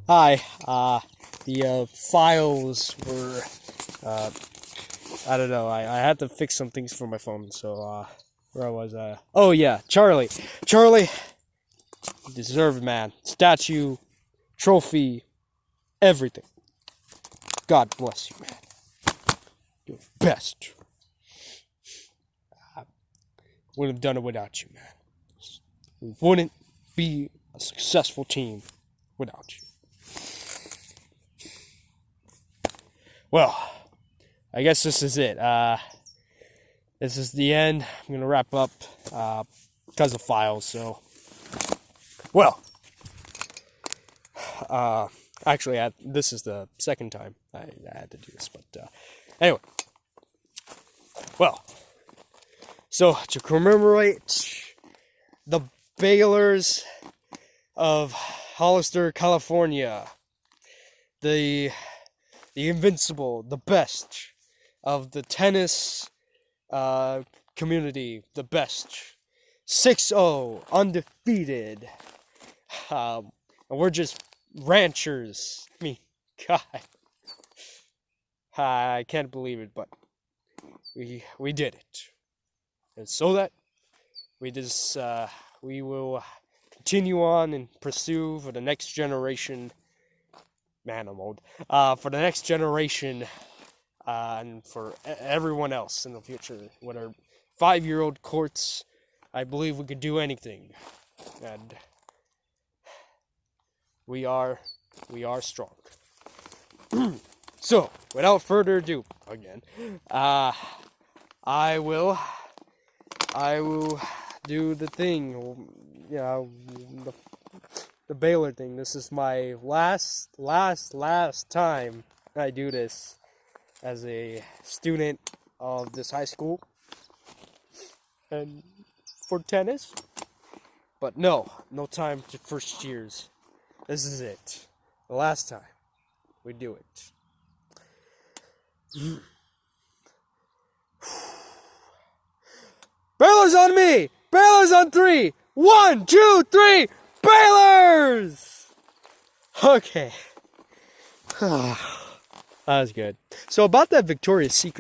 Hi. The files were, I don't know. I had to fix some things for my phone. So, where was I? Oh yeah, Charlie. Charlie, you deserve, man. Statue, trophy, everything. God bless you, man. You're the best. I wouldn't have done it without you, man. We wouldn't be a successful team without you. Well, I guess this is it. This is the end. I'm gonna wrap up because of files. So, well, actually, this is the second time I had to do this. But anyway, well, so to commemorate the Balers of Hollister, California, the invincible, the best of the tennis community, the best. 6-0, undefeated. And we're just ranchers. I mean, God. I can't believe it, but we did it. And so that we will continue on and pursue for the next generation. Man, I'm old. For the next generation, and for everyone else in the future, with our 5-year-old courts, I believe we could do anything, and we are strong. So, without further ado, again, I will do the thing, you know, the Baler thing. This is my last time I do this as a student of this high school and for tennis. But no time to first years. This is it. The last time we do it. Baler's on me! Baler's on 3! 1, 2, 3! Balers! Okay. That was good. So about that Victoria's Secret.